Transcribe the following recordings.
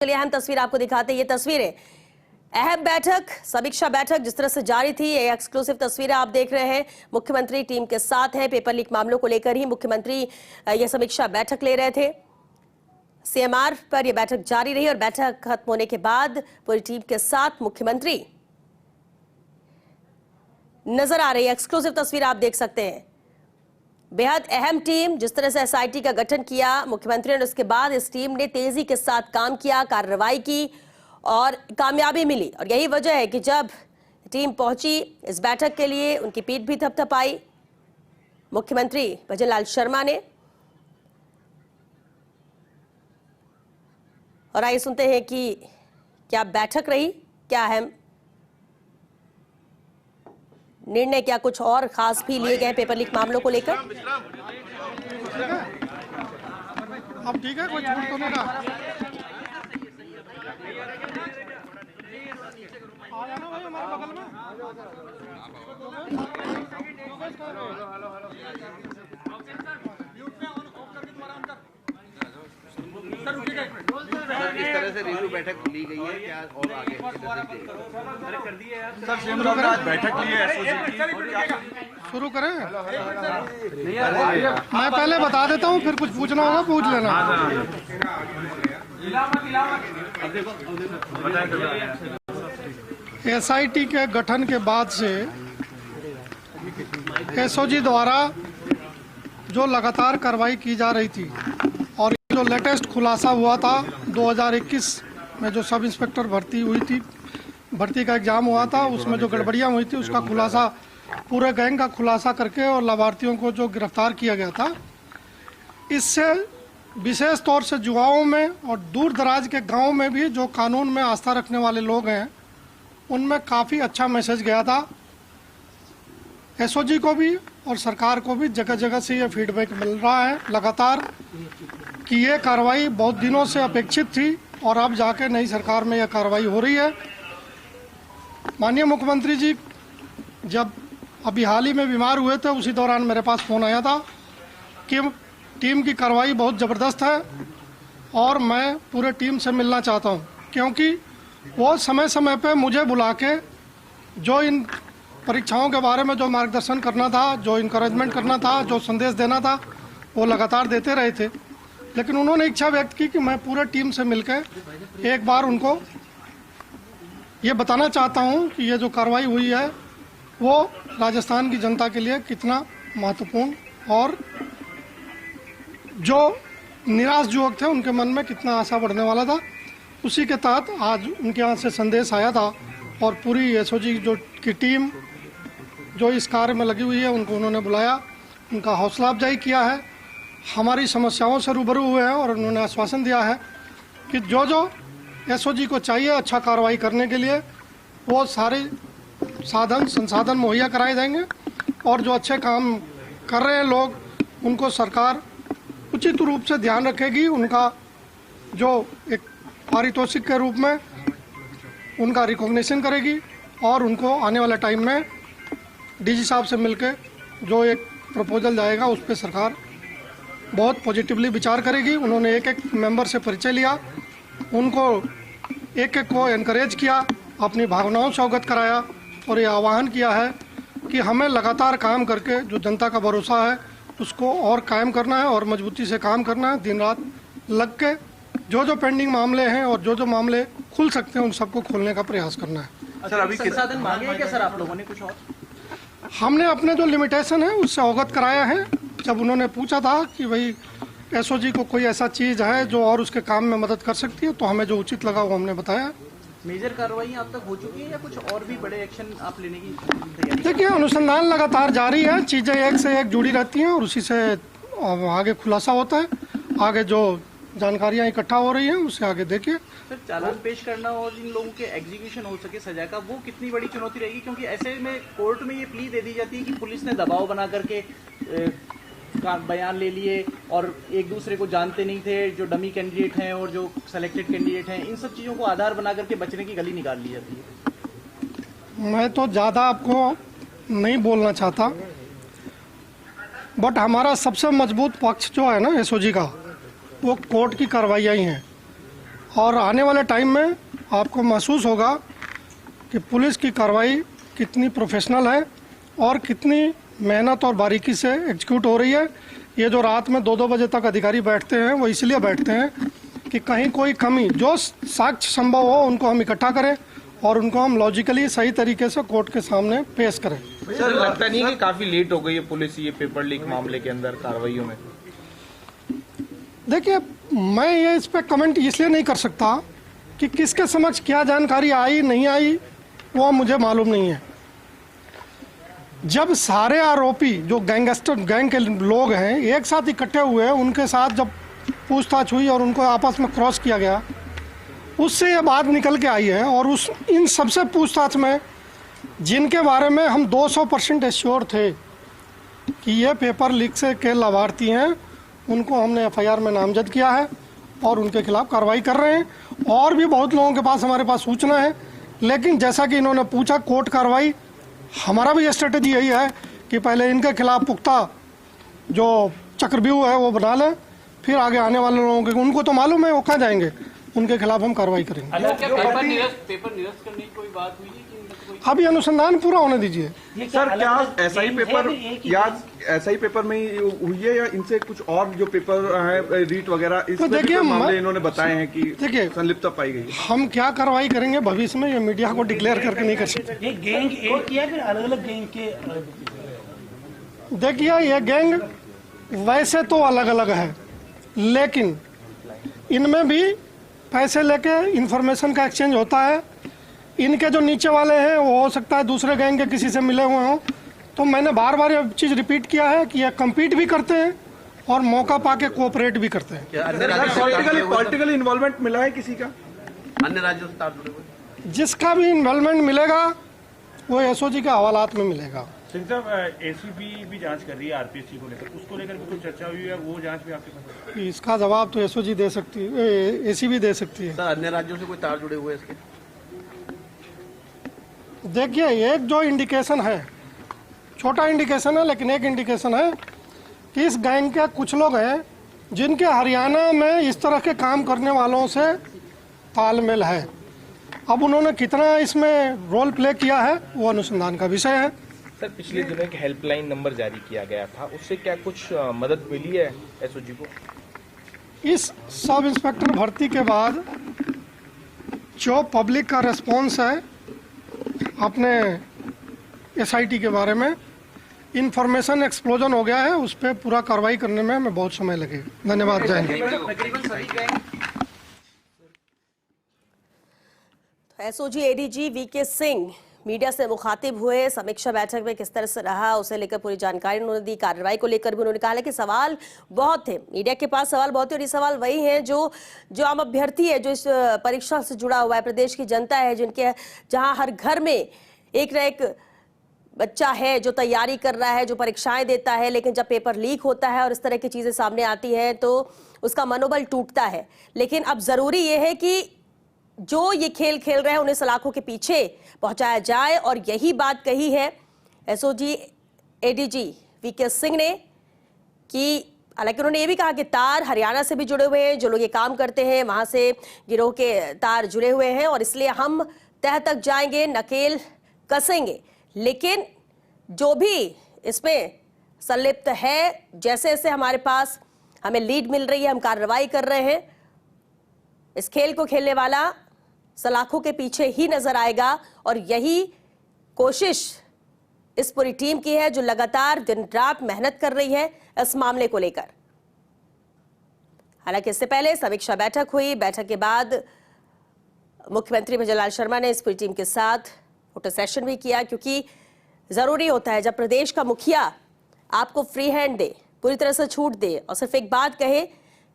चलिए अहम तस्वीर आपको दिखाते हैं। ये तस्वीरें अहम बैठक, समीक्षा बैठक जिस तरह से जारी थी, ये एक्सक्लूसिव तस्वीरें आप देख रहे हैं। मुख्यमंत्री टीम के साथ हैं। पेपर लीक मामलों को लेकर ही मुख्यमंत्री ये समीक्षा बैठक ले रहे थे। सीएमआर पर यह बैठक जारी रही और बैठक खत्म होने के बाद पूरी टीम के साथ मुख्यमंत्री नजर आ रही है। एक्सक्लूसिव तस्वीर आप देख सकते हैं। बेहद अहम टीम, जिस तरह से एसआईटी का गठन किया मुख्यमंत्री ने, उसके बाद इस टीम ने तेजी के साथ काम किया, कार्रवाई की और कामयाबी मिली। और यही वजह है कि जब टीम पहुंची इस बैठक के लिए, उनकी पीठ भी थपथपाई मुख्यमंत्री भजनलाल शर्मा ने। और आइए सुनते हैं कि क्या बैठक रही, क्या अहम निर्णय, क्या कुछ और खास भी लिए गए पेपर लीक मामलों को लेकर। अब ठीक है, कोई छूट तो नहीं रहा। आ जाना भाई हमारे बगल में। इस तरह से रिव्यू बैठक ली गई है क्या और आगे सर बैठक ली है, शुरू करें। मैं पहले बता देता हूँ, फिर कुछ पूछना होगा पूछ लेना। एसआईटी के गठन के बाद से एसओजी द्वारा जो लगातार कार्रवाई की जा रही थी और जो लेटेस्ट खुलासा हुआ था 2021 में, जो सब इंस्पेक्टर भर्ती हुई थी, भर्ती का एग्जाम हुआ था, उसमें जो गड़बड़ियां हुई थी उसका खुलासा, पूरे गैंग का खुलासा करके और लाभार्थियों को जो गिरफ्तार किया गया था, इससे विशेष तौर से युवाओं में और दूर दराज के गाँव में भी जो कानून में आस्था रखने वाले लोग हैं उनमें काफ़ी अच्छा मैसेज गया था। एसओजी को भी और सरकार को भी जगह जगह से ये फीडबैक मिल रहा है लगातार कि ये कार्रवाई बहुत दिनों से अपेक्षित थी और अब जाके नई सरकार में यह कार्रवाई हो रही है। माननीय मुख्यमंत्री जी जब अभी हाल ही में बीमार हुए थे, उसी दौरान मेरे पास फ़ोन आया था कि टीम की कार्रवाई बहुत ज़बरदस्त है और मैं पूरे टीम से मिलना चाहता हूँ, क्योंकि वो समय समय पे मुझे बुला के जो इन परीक्षाओं के बारे में जो मार्गदर्शन करना था, जो इनकरेजमेंट करना था, जो संदेश देना था, वो लगातार देते रहे थे। लेकिन उन्होंने इच्छा व्यक्त की कि मैं पूरे टीम से मिलकर एक बार उनको ये बताना चाहता हूँ कि ये जो कार्रवाई हुई है वो राजस्थान की जनता के लिए कितना महत्वपूर्ण और जो निराश युवक थे उनके मन में कितना आशा बढ़ने वाला था। उसी के तहत आज उनके यहाँ से संदेश आया था और पूरी एसओजी जो की टीम जो इस कार्य में लगी हुई है उनको उन्होंने बुलाया, उनका हौसला अफजाई किया है, हमारी समस्याओं से रूबरू हुए हैं और उन्होंने आश्वासन दिया है कि जो जो एसओजी को चाहिए अच्छा कार्रवाई करने के लिए वो सारे साधन संसाधन मुहैया कराए जाएंगे और जो अच्छे काम कर रहे हैं लोग उनको सरकार उचित रूप से ध्यान रखेगी। उनका जो एक पारितोषिक के रूप में उनका रिकॉग्निशन करेगी और उनको आने वाले टाइम में डीजी साहब से मिलके जो एक प्रपोजल जाएगा उस पर सरकार बहुत पॉजिटिवली विचार करेगी। उन्होंने एक एक मेंबर से परिचय लिया, उनको एक एक को एनकरेज किया, अपनी भावनाओं से अवगत कराया और ये आह्वान किया है कि हमें लगातार काम करके जो जनता का भरोसा है उसको और कायम करना है और मजबूती से काम करना है, दिन रात लग के जो जो पेंडिंग मामले हैं और जो जो मामले खुल सकते हैं उन सबको खोलने का प्रयास करना है। सर अभी संसाधन मांगे हैं क्या सर आप लोगों ने कुछ और? हमने अपने जो लिमिटेशन है उससे अवगत कराया है। जब उन्होंने पूछा था कि भाई एसओजी को कोई ऐसा चीज़ है जो और उसके काम में मदद कर सकती है तो हमें जो उचित लगा वो हमने बताया। मेजर कार्रवाई अब तक हो चुकी है या कुछ और भी बड़े एक्शन आप लेने की तैयारी? देखिए, अनुसंधान लगातार जारी है, चीज़ें एक से एक जुड़ी रहती हैं और उसी से आगे खुलासा होता है। आगे जो जानकारियाँ इकट्ठा हो रही हैं उससे आगे देखिए। सर चालान पेश करना और इन लोगों के एग्जीक्यूशन हो सके सजा का, वो कितनी बड़ी चुनौती रहेगी? क्योंकि ऐसे में कोर्ट में ये प्ली दे दी जाती है कि पुलिस ने दबाव बना करके बयान ले लिए और एक दूसरे को जानते नहीं थे, जो डमी कैंडिडेट हैं और जो सेलेक्टेड कैंडिडेट हैं, इन सब चीज़ों को आधार बना करके बचने की गली निकाल ली जाती है। मैं तो ज़्यादा आपको नहीं बोलना चाहता, बट हमारा सबसे मजबूत पक्ष जो है ना एसओजी का, वो कोर्ट की कार्रवाइयाँ ही हैं और आने वाले टाइम में आपको महसूस होगा कि पुलिस की कार्रवाई कितनी प्रोफेशनल है और कितनी मेहनत और बारीकी से एग्जीक्यूट हो रही है। ये जो रात में 2-2 बजे तक अधिकारी बैठते हैं वो इसलिए बैठते हैं कि कहीं कोई कमी, जो साक्ष्य संभव हो उनको हम इकट्ठा करें और उनको हम लॉजिकली सही तरीके से कोर्ट के सामने पेश करें। सर, लगता नहीं कि काफी लेट हो गई है पुलिस ये पेपर लीक मामले के अंदर कार्रवाइयों में? देखिए, मैं ये इस पर कमेंट इसलिए नहीं कर सकता कि किसके समक्ष क्या जानकारी आई नहीं आई, वो मुझे मालूम नहीं है। जब सारे आरोपी जो गैंग के लोग हैं एक साथ इकट्ठे हुए, उनके साथ जब पूछताछ हुई और उनको आपस में क्रॉस किया गया, उससे ये बात निकल के आई है। और इन सबसे पूछताछ में जिनके बारे में हम 200% एश्योर थे कि ये पेपर लीक से के लाभार्थी हैं, उनको हमने FIR में नामजद किया है और उनके खिलाफ कार्रवाई कर रहे हैं। और भी बहुत लोगों के पास हमारे पास सूचना है, लेकिन जैसा कि इन्होंने पूछा, कोर्ट कार्रवाई, हमारा भी स्ट्रेटेजी यही है कि पहले इनके खिलाफ पुख्ता जो चक्रव्यूह है वो बना लें, फिर आगे आने वाले लोगों के, उनको तो मालूम है वो कहाँ जाएंगे, उनके खिलाफ हम कार्रवाई करेंगे। पेपर निरस्त करने की कोई बात हुई है कि अभी अनुसंधान पूरा होने दीजिए। सर, क्या SI पेपर या SI पेपर में ही हुई है या इनसे कुछ और जो पेपर है रीट वगैरह, इसमें भी कोई मामले इन्होंने बताए हैं कि देखिए, संलिप्तता पाई गई है? हम क्या कार्रवाई करेंगे भविष्य में, ये मीडिया को डिक्लेयर करके नहीं कर सकते। ये गैंग एक किया फिर अलग अलग गैंग के? देखिए, ये गैंग वैसे तो अलग अलग है, लेकिन इनमें भी पैसे लेके इंफॉर्मेशन का एक्सचेंज होता है। इनके जो नीचे वाले हैं वो हो सकता है दूसरे गैंग के किसी से मिले हुए हों। तो मैंने बार बार ये चीज़ रिपीट किया है कि ये कम्पीट भी करते हैं और मौका पाके कोऑपरेट भी करते हैं। पॉलिटिकल इन्वॉल्वमेंट मिला है किसी का? अन्य राज्यों से तार जुड़े हुए? जिसका भी इन्वॉल्वमेंट मिलेगा वो SOG के हवालात में मिलेगा। सिंह साहब, ACB भी जांच कर रही है RPSC को लेकर, उसको लेकर भी कुछ चर्चा हुई है? वो जांच भी आपके पास है? इसका जवाब तो SOG दे सकती है, ACB दे सकती है। सर, अन्य राज्यों से कोई तार जुड़े हुए इसके? देखिए, एक जो इंडिकेशन है, छोटा इंडिकेशन है लेकिन एक इंडिकेशन है कि इस गैंग के कुछ लोग हैं जिनके हरियाणा में इस तरह के काम करने वालों से तालमेल है। अब उन्होंने कितना इसमें रोल प्ले किया है वो अनुसंधान का विषय है। सर, पिछले दिनों एक हेल्पलाइन नंबर जारी किया गया था, उससे क्या कुछ मदद मिली है SOG को? इस सब इंस्पेक्टर भर्ती के बाद जो पब्लिक का रिस्पॉन्स है अपने SIT के बारे में, इंफॉर्मेशन एक्सप्लोजन हो गया है, उस पर पूरा कार्रवाई करने में हमें बहुत समय लगेगा। धन्यवाद। जय Hind. SOG ADG VK Singh media से मुखातिब हुए, समीक्षा बैठक में किस तरह से रहा उसे लेकर पूरी जानकारी उन्होंने दी। कार्रवाई को लेकर भी उन्होंने कहा कि सवाल बहुत थे, मीडिया के पास सवाल बहुत थे और ये सवाल वही हैं जो आम अभ्यर्थी है, जो इस परीक्षा से जुड़ा हुआ है, प्रदेश की जनता है, जिनके जहां हर घर में एक न एक बच्चा है जो तैयारी कर रहा है, जो परीक्षाएं देता है, लेकिन जब पेपर लीक होता है और इस तरह की चीजें सामने आती हैं तो उसका मनोबल टूटता है। लेकिन अब जरूरी यह है कि जो ये खेल खेल रहे हैं उन्हें सलाखों के पीछे पहुंचाया जाए, और यही बात कही है SOG ADG VK सिंह ने। कि हालांकि उन्होंने ये भी कहा कि तार हरियाणा से भी जुड़े हुए हैं, जो लोग ये काम करते हैं वहां से गिरोह के तार जुड़े हुए हैं और इसलिए हम तह तक जाएंगे, नकेल कसेंगे। लेकिन जो भी इसमें संलिप्त है, जैसे जैसे हमारे पास हमें लीड मिल रही है, हम कार्रवाई कर रहे हैं, इस खेल को खेलने वाला सलाखों के पीछे ही नजर आएगा। और यही कोशिश इस पूरी टीम की है जो लगातार दिन रात मेहनत कर रही है इस मामले को लेकर। हालांकि इससे पहले समीक्षा बैठक हुई, बैठक के बाद मुख्यमंत्री भजनलाल शर्मा ने इस पूरी टीम के साथ फोटो सेशन भी किया, क्योंकि जरूरी होता है जब प्रदेश का मुखिया आपको फ्री हैंड दे, पूरी तरह से छूट दे और सिर्फ एक बात कहे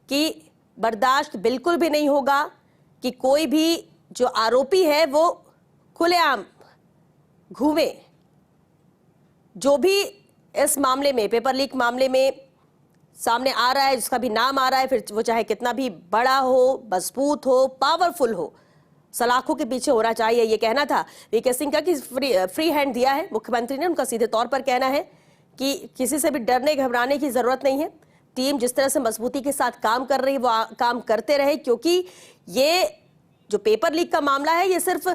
कि बर्दाश्त बिल्कुल भी नहीं होगा कि कोई भी जो आरोपी है वो खुलेआम घूमे। जो भी इस मामले में, पेपर लीक मामले में सामने आ रहा है, जिसका भी नाम आ रहा है, फिर वो चाहे कितना भी बड़ा हो, मजबूत हो, पावरफुल हो, सलाखों के पीछे होना चाहिए। ये कहना था VK सिंह का कि फ्री हैंड दिया है मुख्यमंत्री ने, उनका सीधे तौर पर कहना है कि किसी से भी डरने घबराने की जरूरत नहीं है। टीम जिस तरह से मजबूती के साथ काम कर रही है वो काम करते रहे, क्योंकि ये जो पेपर लीक का मामला है ये सिर्फ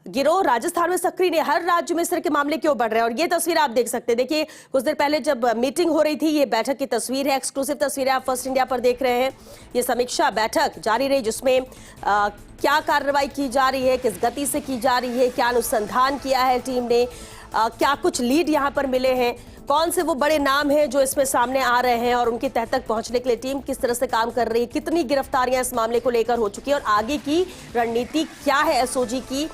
गिरोह राजस्थान में सक्रिय नहीं, हर राज्य में इस तरह के मामले क्यों बढ़ रहे हैं। और ये तस्वीर आप देख सकते हैं, देखिए कुछ देर पहले जब मीटिंग हो रही थी, ये बैठक की तस्वीर है, एक्सक्लूसिव तस्वीर है, आप फर्स्ट इंडिया पर देख रहे हैं। ये समीक्षा बैठक जारी रही जिसमें क्या कार्रवाई की जा रही है, किस गति से की जा रही है, क्या अनुसंधान किया है टीम ने, क्या कुछ लीड यहाँ पर मिले हैं, कौन से वो बड़े नाम हैं जो इसमें सामने आ रहे हैं और उनकी तह तक पहुंचने के लिए टीम किस तरह से काम कर रही है, कितनी गिरफ्तारियां इस मामले को लेकर हो चुकी है और आगे की रणनीति क्या है एसओजी की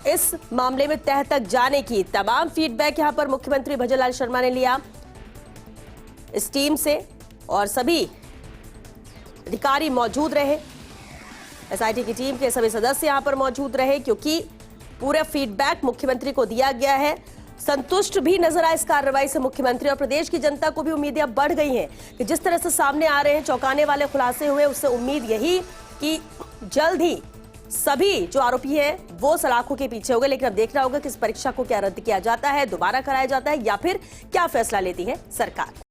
इस मामले में तह तक जाने की। तमाम फीडबैक यहां पर मुख्यमंत्री भजनलाल शर्मा ने लिया इस टीम से और सभी अधिकारी मौजूद रहे, एसआईटी की टीम के सभी सदस्य यहां पर मौजूद रहे, क्योंकि पूरा फीडबैक मुख्यमंत्री को दिया गया है। संतुष्ट भी नजर आए इस कार्रवाई से मुख्यमंत्री और प्रदेश की जनता को भी उम्मीदें अब बढ़ गई हैं कि जिस तरह से सामने आ रहे हैं चौंकाने वाले खुलासे हुए, उससे उम्मीद यही कि जल्द ही सभी जो आरोपी हैं वो सलाखों के पीछे होंगे। लेकिन अब देखना होगा कि इस परीक्षा को क्या रद्द किया जाता है, दोबारा कराया जाता है या फिर क्या फैसला लेती है सरकार।